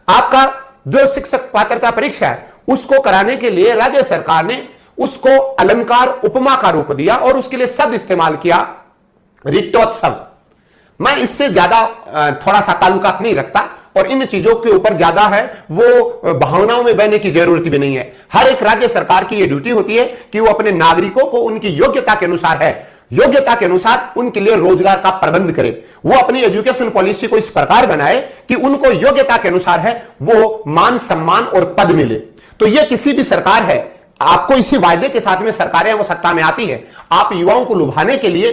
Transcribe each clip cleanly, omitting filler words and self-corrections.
आपका जो शिक्षक पात्रता परीक्षा है उसको कराने के लिए राज्य सरकार ने उसको अलंकार उपमा का रूप दिया और उसके लिए शब्द इस्तेमाल किया रिक्तोत्सव। मैं इससे ज्यादा थोड़ा सा ताल्लुकात नहीं रखता और इन चीजों के ऊपर ज्यादा है वो भावनाओं में बहने की जरूरत भी नहीं है। हर एक राज्य सरकार की यह ड्यूटी होती है कि वो अपने नागरिकों को उनकी योग्यता के अनुसार योग्यता के अनुसार उनके लिए रोजगार का प्रबंध करे। वो अपनी एजुकेशन पॉलिसी को इस प्रकार बनाए कि उनको योग्यता के अनुसार है वो मान सम्मान और पद मिले। तो ये किसी भी सरकार है, आपको इसी वायदे के साथ में सरकारें वो सत्ता में आती है, आप युवाओं को लुभाने के लिए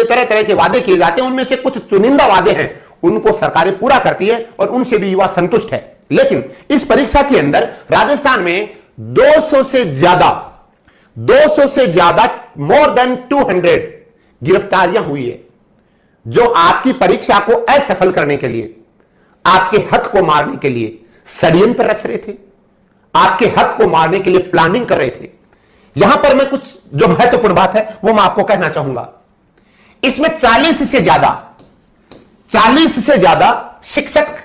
तरह तरह के वादे किए जाते हैं। उनमें से कुछ चुनिंदा वादे हैं, उनको सरकारें पूरा करती है और उनसे भी युवा संतुष्ट है। लेकिन इस परीक्षा के अंदर राजस्थान में 200 से ज्यादा मोर देन 200 गिरफ्तारियां हुई है, जो आपकी परीक्षा को असफल करने के लिए, आपके हक को मारने के लिए षड्यंत्र रच रहे थे, आपके हक को मारने के लिए प्लानिंग कर रहे थे। यहां पर मैं कुछ जो महत्वपूर्ण बात है वो मैं आपको कहना चाहूंगा। इसमें 40 से ज्यादा शिक्षक,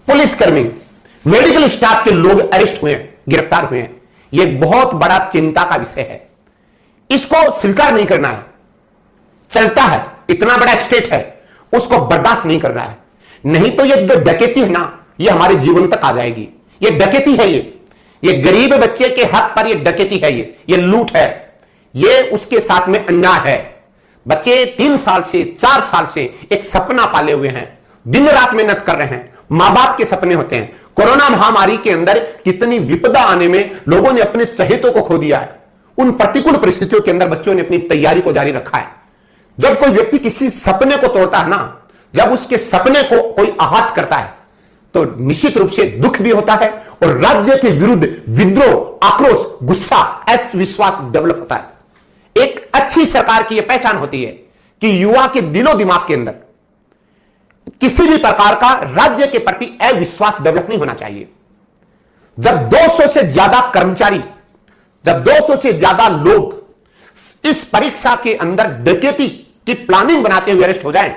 पुलिसकर्मी, मेडिकल स्टाफ के लोग अरेस्ट हुए हैं, गिरफ्तार हुए हैं। यह बहुत बड़ा चिंता का विषय है, इसको स्वीकार नहीं करना है। चलता है, इतना बड़ा स्टेट है, उसको बर्दाश्त नहीं कर रहा है। नहीं तो ये जो डकैती है ना, ये हमारे जीवन तक आ जाएगी। ये डकैती है, ये गरीब बच्चे के हक पर ये डकैती है, ये लूट है, ये उसके साथ में अन्याय है। बच्चे 3 साल से 4 साल से एक सपना पाले हुए हैं, दिन रात मेहनत कर रहे हैं, मां बाप के सपने होते हैं। कोरोना महामारी के अंदर कितनी विपदा आने में लोगों ने अपने चहेतों को खो दिया है। उन प्रतिकूल परिस्थितियों के अंदर बच्चों ने अपनी तैयारी को जारी रखा है। जब कोई व्यक्ति किसी सपने को तोड़ता है ना, जब उसके सपने को कोई आहत करता है तो निश्चित रूप से दुख भी होता है और राज्य के विरुद्ध विद्रोह, आक्रोश, गुस्सा, अविश्वास डेवलप होता है। एक अच्छी सरकार की यह पहचान होती है कि युवा के दिलो दिमाग के अंदर किसी भी प्रकार का राज्य के प्रति अविश्वास डेवलप नहीं होना चाहिए। जब 200 से ज्यादा कर्मचारी, जब 200 से ज्यादा लोग इस परीक्षा के अंदर डकैती की प्लानिंग बनाते हुए अरेस्ट हो जाएं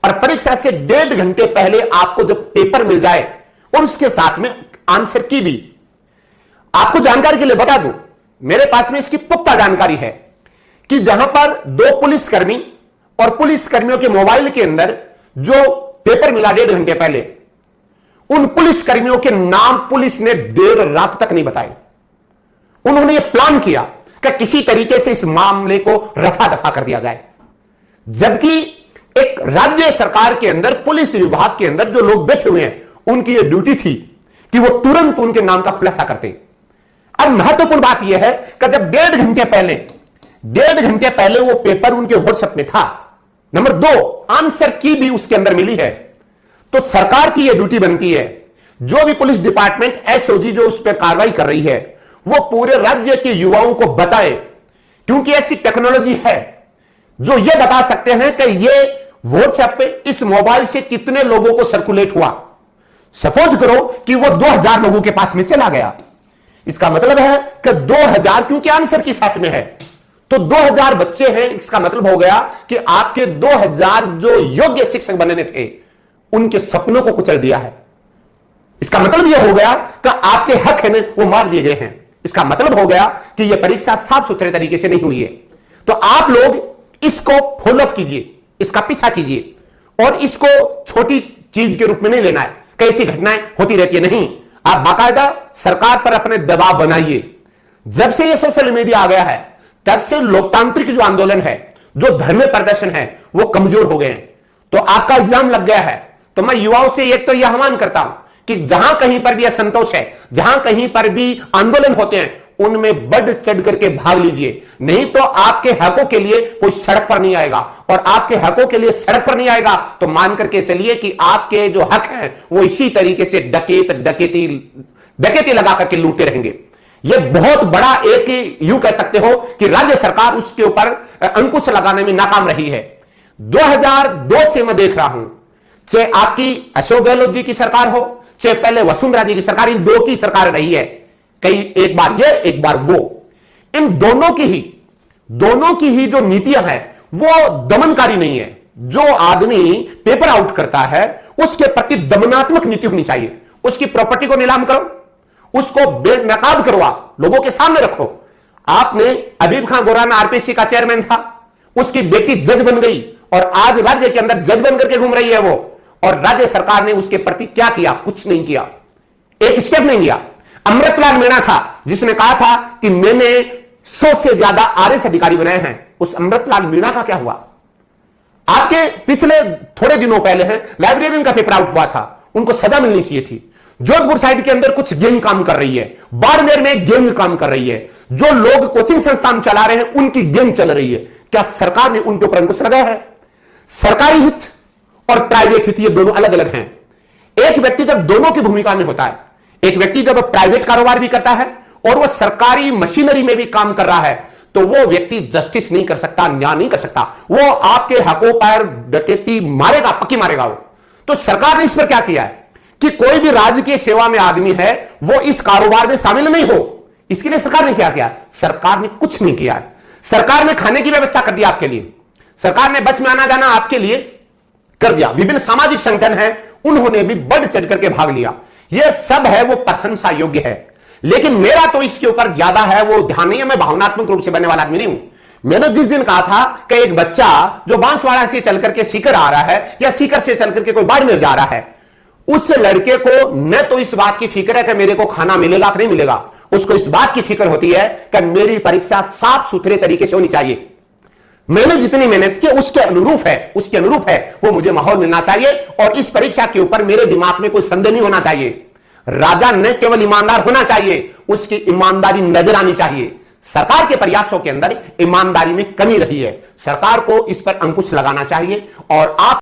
और परीक्षा से 1.5 घंटे पहले आपको जब पेपर मिल जाए और उसके साथ में आंसर की भी, आपको जानकारी के लिए बता दूं, मेरे पास में इसकी पुख्ता जानकारी है कि जहां पर 2 पुलिसकर्मी और पुलिसकर्मियों के मोबाइल के अंदर जो पेपर मिला 1.5 घंटे पहले, उन पुलिसकर्मियों के नाम पुलिस ने देर रात तक नहीं बताए। उन्होंने यह प्लान किया कि किसी तरीके से इस मामले को रफा दफा कर दिया जाए, जबकि एक राज्य सरकार के अंदर पुलिस विभाग के अंदर जो लोग बैठे हुए हैं उनकी यह ड्यूटी थी कि वो तुरंत उनके नाम का खुलासा करते। अब महत्वपूर्ण बात यह है कि जब 1.5 घंटे पहले वो पेपर उनके व्हाट्सएप में था, नंबर 2 आंसर की भी उसके अंदर मिली है, तो सरकार की यह ड्यूटी बनती है, जो भी पुलिस डिपार्टमेंट एसओजी जो उस पर कार्रवाई कर रही है वो पूरे राज्य के युवाओं को बताए, क्योंकि ऐसी टेक्नोलॉजी है जो ये बता सकते हैं कि ये व्हाट्सएप पे इस मोबाइल से कितने लोगों को सर्कुलेट हुआ। सपोज करो कि वो 2000 लोगों के पास में चला गया, इसका मतलब है कि 2000, क्योंकि आंसर की साथ में है, तो 2000 बच्चे हैं, इसका मतलब हो गया कि आपके 2000 जो योग्य शिक्षक बनने थे उनके सपनों को कुचल दिया है। इसका मतलब यह हो गया कि आपके हक है वो मार दिए गए हैं। इसका मतलब हो गया कि यह परीक्षा साफ सुथरे तरीके से नहीं हुई है। तो आप लोग इसको फॉलोअप कीजिए, इसका पीछा कीजिए और इसको छोटी चीज के रूप में नहीं लेना है। कैसी घटनाएं होती रहती है, नहीं, आप बाकायदा सरकार पर अपने दबाव बनाइए। जब से यह सोशल मीडिया आ गया है तब से लोकतांत्रिक जो आंदोलन है, जो धर्म प्रदर्शन है, वो कमजोर हो गए हैं। तो आपका एग्जाम लग गया है, तो मैं युवाओं से एक तो यह आह्वान करता हूं कि जहां कहीं पर भी असंतोष है, जहां कहीं पर भी आंदोलन होते हैं, उनमें बढ़ चढ़ करके भाग लीजिए। नहीं तो आपके हकों के लिए कोई सड़क पर नहीं आएगा, और आपके हकों के लिए सड़क पर नहीं आएगा तो मान करके चलिए कि आपके जो हक हैं वो इसी तरीके से डकैती लगा करके लूटते रहेंगे। यह बहुत बड़ा एक यूं कह सकते हो कि राज्य सरकार उसके ऊपर अंकुश लगाने में नाकाम रही है। 2002 से मैं देख रहा हूं, चाहे आपकी अशोक गहलोत जी की सरकार हो, चाहे पहले वसुंधरा जी की सरकार, इन 2 की सरकार रही है, कई एक बार ये एक बार वो, इन दोनों की ही जो नीतियां हैं वो दमनकारी नहीं है। जो आदमी पेपर आउट करता है उसके प्रति दमनात्मक नीति होनी चाहिए। उसकी प्रॉपर्टी को नीलाम करो, उसको बेनकाब करो, आप लोगों के सामने रखो। आपने अबीब खान गोराना आरपीसी का चेयरमैन था, उसकी बेटी जज बन गई और आज राज्य के अंदर जज बन करके घूम रही है वो, और राज्य सरकार ने उसके प्रति क्या किया? कुछ नहीं किया, एक स्टेप नहीं लिया। अमृतलाल मीणा था जिसने कहा था कि मैंने 100 से ज्यादा आरएस अधिकारी बनाए हैं। उस अमृतलाल मीणा का क्या हुआ? आपके पिछले थोड़े दिनों पहले हैं लाइब्रेरियन का पेपर आउट हुआ था, उनको सजा मिलनी चाहिए थी। जोधपुर साइड के अंदर कुछ गैंग काम कर रही है, बाड़मेर में गैंग काम कर रही है, जो लोग कोचिंग संस्थान चला रहे हैं उनकी गैंग चल रही है। क्या सरकार ने उनके ऊपर अंकुश लगाया है? सरकारी हित और प्राइवेट हित ये दोनों अलग अलग हैं। एक व्यक्ति जब दोनों की भूमिका में होता है, एक व्यक्ति जब प्राइवेट कारोबार भी करता है और वह सरकारी मशीनरी में भी काम कर रहा है, तो वो व्यक्ति जस्टिस नहीं कर सकता, न्याय नहीं कर सकता। वो आपके हकों पर डकैती मारेगा, पक्की मारेगा वो। तो सरकार ने इस पर क्या किया है कि कोई भी राजकीय सेवा में आदमी है वो इस कारोबार में शामिल नहीं हो। इसके लिए सरकार ने क्या किया? सरकार ने कुछ नहीं किया है। सरकार ने खाने की व्यवस्था कर दी आपके लिए, सरकार ने बस में आना जाना आपके लिए कर दिया। विभिन्न सामाजिक संगठन हैं, उन्होंने भी बढ़ चढ़ करके भाग लिया। यह सब है वो प्रशंसा योग्य है, लेकिन मेरा तो इसके ऊपर ज्यादा है वो ध्यान नहीं है। मैं भावनात्मक रूप से बनने वाला आदमी नहीं हूं। मैंने जिस दिन कहा था कि एक बच्चा जो बांसवाड़ा से चल करके सीकर आ रहा है या सीकर से चल करके कोई बाड़मेर जा रहा है, उस लड़के को न तो इस बात की फिक्र है कि मेरे को खाना मिलेगा कि नहीं मिलेगा, उसको इस बात की फिक्र होती है कि मेरी परीक्षा साफ सुथरे तरीके से होनी चाहिए। मैंने जितनी मेहनत की उसके अनुरूप है वो मुझे माहौल मिलना चाहिए, और इस परीक्षा के ऊपर मेरे दिमाग में कोई संदेह नहीं होना चाहिए। राजा न केवल ईमानदार होना चाहिए, उसकी ईमानदारी नजर आनी चाहिए। सरकार के प्रयासों के अंदर ईमानदारी में कमी रही है, सरकार को इस पर अंकुश लगाना चाहिए। और आप